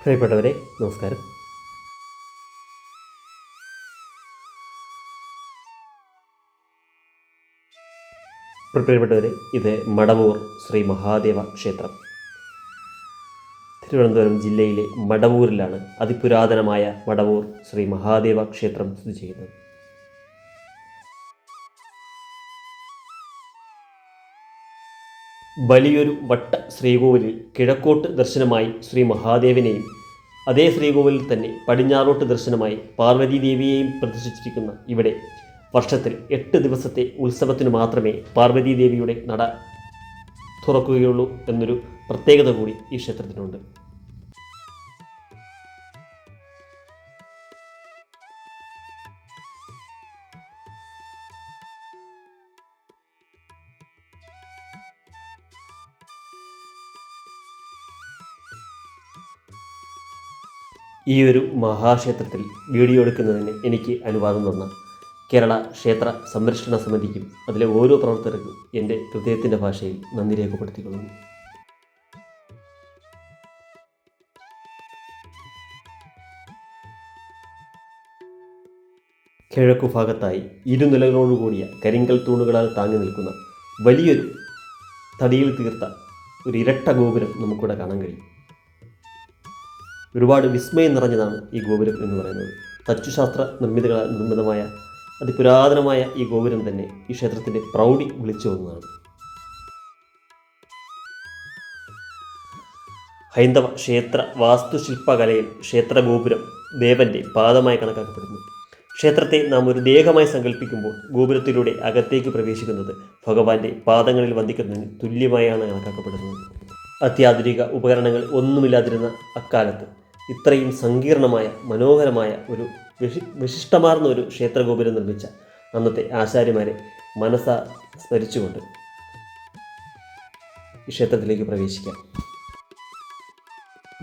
പ്രിയപ്പെട്ടവരെ, നമസ്കാരം. പ്രിയപ്പെട്ടവരെ, ഇത് മടവൂർ ശ്രീ മഹാദേവ ക്ഷേത്രം. തിരുവനന്തപുരം ജില്ലയിലെ മടവൂരിലാണ് അതിപുരാതനമായ മടവൂർ ശ്രീ മഹാദേവ ക്ഷേത്രം സ്ഥിതി ചെയ്യുന്നത്. വലിയൊരു വട്ട ശ്രീകോവിലിൽ കിഴക്കോട്ട് ദർശനമായി ശ്രീ മഹാദേവനെയും അതേ ശ്രീകോവിലിൽ തന്നെ പടിഞ്ഞാറോട്ട് ദർശനമായി പാർവതീദേവിയെയും പ്രതിഷ്ഠിച്ചിരിക്കുന്ന ഇവിടെ വർഷത്തിൽ 8 ദിവസത്തെ ഉത്സവത്തിന് മാത്രമേ പാർവതീദേവിയുടെ നട തുറക്കുകയുള്ളൂ എന്നൊരു പ്രത്യേകത കൂടി ഈ ക്ഷേത്രത്തിനുണ്ട്. ഈ ഒരു മഹാക്ഷേത്രത്തിൽ വീഡിയോ എടുക്കുന്നതിന് എനിക്ക് അനുവാദം തന്ന കേരള ക്ഷേത്ര സംരക്ഷണ സമിതിക്കും അതിലെ ഓരോ പ്രവർത്തകർക്കും എൻ്റെ ഹൃദയത്തിൻ്റെ ഭാഷയിൽ നന്ദി രേഖപ്പെടുത്തിക്കൊള്ളുന്നു. കിഴക്കു ഭാഗത്തായി ഇരുനിലകളോടുകൂടിയ കരിങ്കൽ തൂണുകളാൽ താങ്ങി നിൽക്കുന്ന വലിയൊരു തടിയിൽ തീർത്ത ഒരു ഇരട്ട ഗോപുരം നമുക്കിവിടെ കാണാൻ കഴിയും. ഒരുപാട് വിസ്മയം നിറഞ്ഞതാണ് ഈ ഗോപുരം എന്ന് പറയുന്നത്. തച്ചുശാസ്ത്ര നിർമ്മിതികളാൽ നിർമ്മിതമായ അതിപുരാതനമായ ഈ ഗോപുരം തന്നെ ഈ ക്ഷേത്രത്തിൻ്റെ പ്രൗഢി വിളിച്ചു വന്നതാണ്. ഹൈന്ദവ ക്ഷേത്ര വാസ്തുശില്പകലയിൽ ക്ഷേത്രഗോപുരം ദേവൻ്റെ പാദമായി കണക്കാക്കപ്പെടുന്നു. ക്ഷേത്രത്തെ നാം ഒരു ദേഹമായി സങ്കല്പിക്കുമ്പോൾ ഗോപുരത്തിലൂടെ അകത്തേക്ക് പ്രവേശിക്കുന്നത് ഭഗവാന്റെ പാദങ്ങളിൽ വന്ദിക്കുന്നതിന് തുല്യമായാണ് കണക്കാക്കപ്പെടുന്നത്. അത്യാധുനിക ഉപകരണങ്ങൾ ഒന്നുമില്ലാതിരുന്ന അക്കാലത്ത് ഇത്രയും സങ്കീർണമായ മനോഹരമായ ഒരു വിശിഷ്ടമാർന്ന ഒരു ക്ഷേത്രഗോപുരം നിർമ്മിച്ച അന്നത്തെ ആചാര്യമാരെ മനസ്സാ സ്മരിച്ചുകൊണ്ട് ഈ ക്ഷേത്രത്തിലേക്ക് പ്രവേശിക്കാം.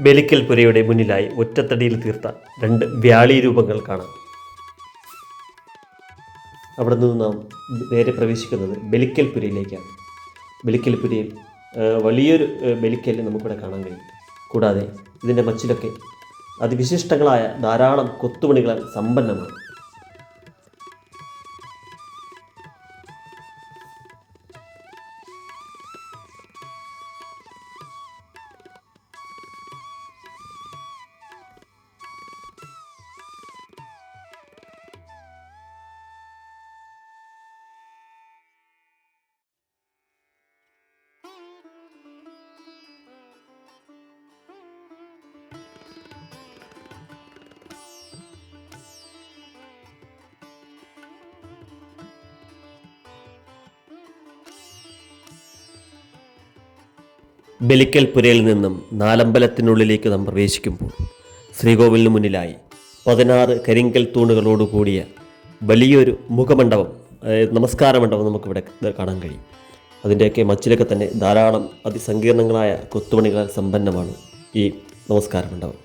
ബലിക്കൽ പുരയുടെ മുന്നിലായി ഒറ്റത്തടിയിൽ തീർത്ത 2 വ്യാളി രൂപങ്ങൾ കാണാം. അവിടെ നിന്ന് നാം നേരെ പ്രവേശിക്കുന്നത് ബലിക്കൽ പുരയിലേക്കാണ്. ബലിക്കൽ പുരയിൽ വലിയൊരു ബലിക്കൽ നമുക്കിവിടെ കാണാൻ കഴിയും. കൂടാതെ ഇതിൻ്റെ മച്ചിലൊക്കെ അതിവിശിഷ്ടങ്ങളായ ധാരാളം കൊത്തുപണികളാൽ സമ്പന്നമാണ്. ബലിക്കൽ പുരയിൽ നിന്നും നാലമ്പലത്തിനുള്ളിലേക്ക് നാം പ്രവേശിക്കുമ്പോൾ ശ്രീകോവിലിന് മുന്നിലായി 16 കരിങ്കൽ തൂണുകളോട് കൂടിയ വലിയൊരു മുഖമണ്ഡപം, നമസ്കാര മണ്ഡപം നമുക്കിവിടെ കാണാൻ കഴിയും. അതിൻ്റെയൊക്കെ മച്ചിലൊക്കെ തന്നെ ധാരാളം അതിസങ്കീർണങ്ങളായ കൊത്തുപണികളാൽ സമ്പന്നമാണ് ഈ നമസ്കാര മണ്ഡപം.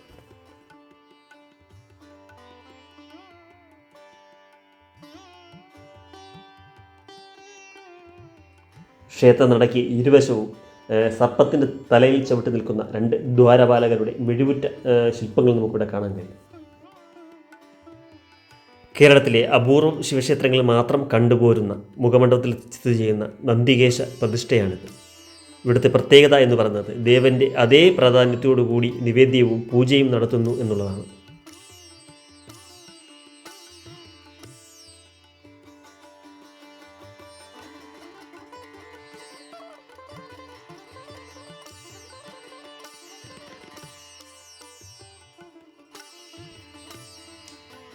ക്ഷേത്രനടയ്ക്ക് ഇരുവശവും സർപ്പത്തിൻ്റെ തലയിൽ ചവിട്ടി നിൽക്കുന്ന 2 ദ്വാരപാലകരുടെ മിഴിവുറ്റ ശില്പങ്ങൾ നമുക്കിവിടെ കാണാൻ കഴിയും. കേരളത്തിലെ അപൂർവം ശിവക്ഷേത്രങ്ങളിൽ മാത്രം കണ്ടുപോരുന്ന മുഖമണ്ഡപത്തിൽ സ്ഥിതി ചെയ്യുന്ന നന്ദികേശ പ്രതിഷ്ഠയാണിത്. ഇവിടുത്തെ പ്രത്യേകത എന്ന് പറയുന്നത് ദേവൻ്റെ അതേ പ്രാധാന്യത്തോടുകൂടി നിവേദ്യവും പൂജയും നടത്തുന്നു എന്നുള്ളതാണ്.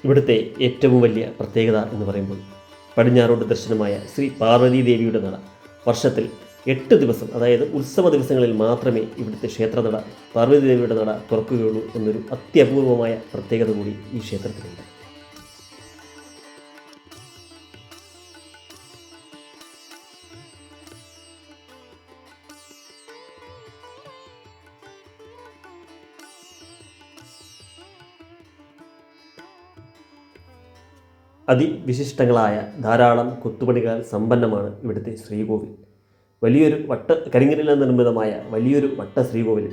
ഇവിടുത്തെ ഏറ്റവും വലിയ പ്രത്യേകത എന്ന് പറയുമ്പോൾ പടിഞ്ഞാറോട്ട് ദർശനമായ ശ്രീ പാർവതീദേവിയുടെ നട വർഷത്തിൽ 8 ദിവസം, അതായത് ഉത്സവ ദിവസങ്ങളിൽ മാത്രമേ ഇവിടുത്തെ ക്ഷേത്രനട പാർവതീദേവിയുടെ നട തുറക്കുകയുള്ളൂ എന്നൊരു അത്യപൂർവമായ പ്രത്യേകത കൂടി ഈ ക്ഷേത്രത്തിനുണ്ട്. അതിവിശിഷ്ടങ്ങളായ ധാരാളം കൊത്തുപണികളാൽ സമ്പന്നമാണ് ഇവിടുത്തെ ശ്രീകോവിൽ. വലിയൊരു കരിങ്കല്ലിനാൽ നിർമ്മിതമായ വലിയൊരു വട്ട ശ്രീകോവിൽ,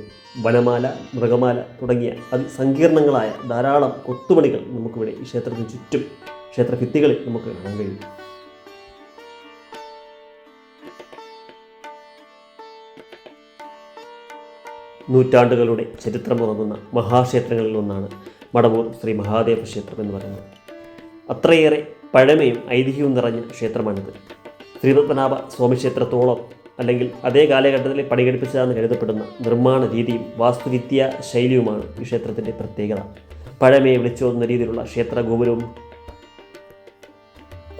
വനമാല, മൃഗമാല തുടങ്ങിയ അതിസങ്കീർണങ്ങളായ ധാരാളം കൊത്തുപണികൾ നമുക്കിവിടെ ഈ ക്ഷേത്രത്തിന് ചുറ്റും ക്ഷേത്രഭിത്തികളിൽ നമുക്ക് കാണാൻ കഴിയും. നൂറ്റാണ്ടുകളുടെ ചരിത്രമുറങ്ങുന്ന മഹാക്ഷേത്രങ്ങളിൽ ഒന്നാണ് മടവൂർ ശ്രീ മഹാദേവ ക്ഷേത്രം എന്ന് പറയുന്നത്. അത്രയേറെ പഴമയും ഐതിഹ്യവും നിറഞ്ഞ ക്ഷേത്രമാണിത്. ശ്രീപത്മനാഭ സ്വാമി ക്ഷേത്രത്തോളം അല്ലെങ്കിൽ അതേ കാലഘട്ടത്തിൽ പണികഴിപ്പിച്ചതെന്ന് കരുതപ്പെടുന്ന നിർമ്മാണ രീതിയും വാസ്തുവിദ്യാ ശൈലിയുമാണ് ഈ ക്ഷേത്രത്തിൻ്റെ പ്രത്യേകത. പഴമയെ വിളിച്ചോതുന്ന രീതിയിലുള്ള ക്ഷേത്ര ഗോപുരവും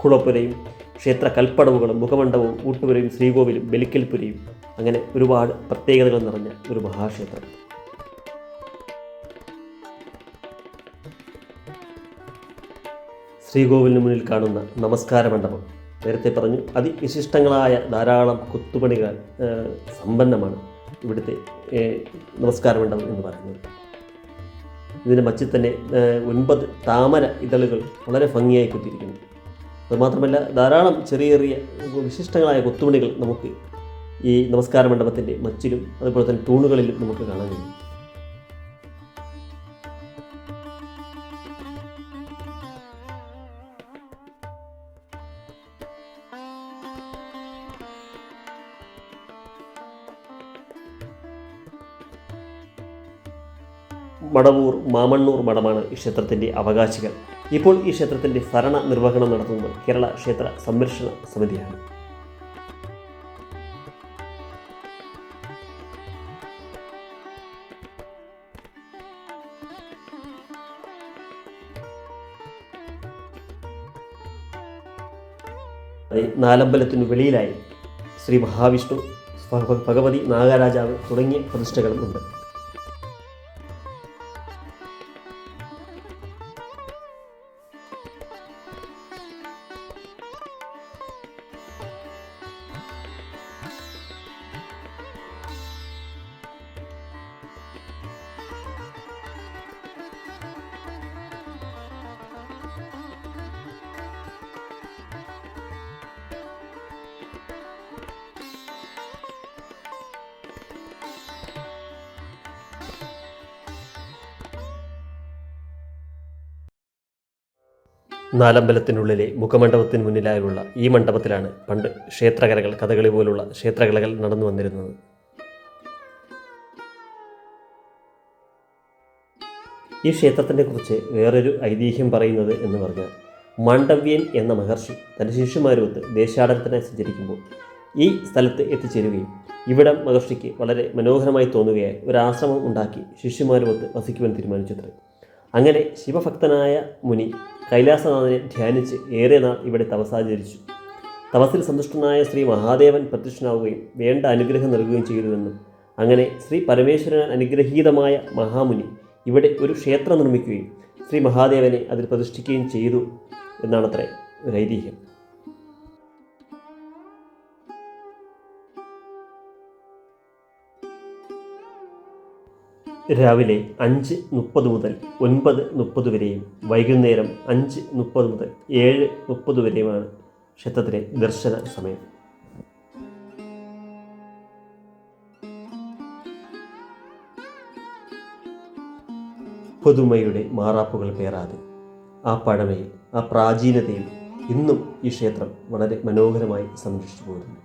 കുളപ്പുരയും ക്ഷേത്ര കൽപ്പടവുകളും മുഖമണ്ഡപവും ഊട്ടുപുരയും ശ്രീകോവിലും ബലിക്കൽപുരയും അങ്ങനെ ഒരുപാട് പ്രത്യേകതകൾ നിറഞ്ഞ ഒരു മഹാക്ഷേത്രം. ശ്രീകോവിലിന് മുന്നിൽ കാണുന്ന നമസ്കാര മണ്ഡപം നേരത്തെ പറഞ്ഞു അതിവിശിഷ്ടങ്ങളായ ധാരാളം കൊത്തുപണികൾ സമ്പന്നമാണ് ഇവിടുത്തെ നമസ്കാര മണ്ഡപം എന്ന് പറയുന്നത്. ഇതിന് മച്ചിൽ തന്നെ 9 താമര ഇതളുകൾ വളരെ ഭംഗിയായി കൊത്തിയിരിക്കുന്നു. അതുമാത്രമല്ല ധാരാളം ചെറിയ ചെറിയ വിശിഷ്ടങ്ങളായ കൊത്തുപണികൾ നമുക്ക് ഈ നമസ്കാര മണ്ഡപത്തിൻ്റെ മച്ചിലും അതുപോലെ തന്നെ തൂണുകളിലും നമുക്ക് കാണാൻ കഴിയും. മടവൂർ മാമണ്ണൂർ മഠമാണ് ഈ ക്ഷേത്രത്തിൻ്റെ അവകാശികൾ. ഇപ്പോൾ ഈ ക്ഷേത്രത്തിൻ്റെ ഭരണ നിർവഹണം നടത്തുന്നത് കേരള ക്ഷേത്ര സംരക്ഷണ സമിതിയാണ്. നാലമ്പലത്തിനു വെളിയിലായി ശ്രീ മഹാവിഷ്ണു, ഭഗവതി, നാഗരാജാവ് തുടങ്ങിയ പ്രതിഷ്ഠകളും ഉണ്ട്. നാലമ്പലത്തിനുള്ളിലെ മുഖമണ്ഡപത്തിന് മുന്നിലായുള്ള ഈ മണ്ഡപത്തിലാണ് പണ്ട് ക്ഷേത്രകലകൾ, കഥകളി പോലുള്ള ക്ഷേത്രകലകൾ നടന്നു വന്നിരുന്നത്. ഈ ക്ഷേത്രത്തിനെ കുറിച്ച് വേറൊരു ഐതിഹ്യം പറയുന്നത് എന്ന് പറഞ്ഞാൽ, മാണ്ഡവ്യൻ എന്ന മഹർഷി തൻ്റെ ശിഷ്യന്മാരുമൊത്ത് ദേശാടനത്തിനായി സഞ്ചരിക്കുമ്പോൾ ഈ സ്ഥലത്ത് എത്തിച്ചേരുകയും ഇവിടം മഹർഷിക്ക് വളരെ മനോഹരമായി തോന്നുകയായി ഒരാശ്രമം ഉണ്ടാക്കി ശിഷ്യന്മാരുമൊത്ത് വസിക്കുവാൻ തീരുമാനിച്ചത്രേ. അങ്ങനെ ശിവഭക്തനായ മുനി കൈലാസനാഥനെ ധ്യാനിച്ച് ഏറെ നാൾ ഇവിടെ തപസാചരിച്ചു. തപസ്സിൽ സന്തുഷ്ടനായ ശ്രീ മഹാദേവൻ പ്രത്യക്ഷനാവുകയും വേണ്ട അനുഗ്രഹം നൽകുകയും ചെയ്തുവെന്നും അങ്ങനെ ശ്രീ പരമേശ്വരനാൽ അനുഗ്രഹീതമായ മഹാമുനി ഇവിടെ ഒരു ക്ഷേത്രം നിർമ്മിക്കുകയും ശ്രീ മഹാദേവനെ അതിൽ പ്രതിഷ്ഠിക്കുകയും ചെയ്തു എന്നാണത്രേ ഒരു ഐതിഹ്യം. രാവിലെ 5:30 മുതൽ 9:30 വരെയും വൈകുന്നേരം 5:30 മുതൽ 7:30 വരെയുമാണ് ക്ഷേത്രത്തിലെ ദർശന സമയം. പുതുമയുടെ മാറാപ്പുകൾ പേറാതെ ആ പഴമയിൽ, ആ പ്രാചീനതയിൽ ഇന്നും ഈ ക്ഷേത്രം വളരെ മനോഹരമായി സംരക്ഷിച്ചു പോകുന്നു.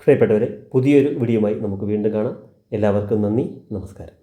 പ്രിയപ്പെട്ടവരെ, പുതിയൊരു വീഡിയോയുമായി നമുക്ക് വീണ്ടും കാണാം. എല്ലാവർക്കും നന്ദി, നമസ്കാരം.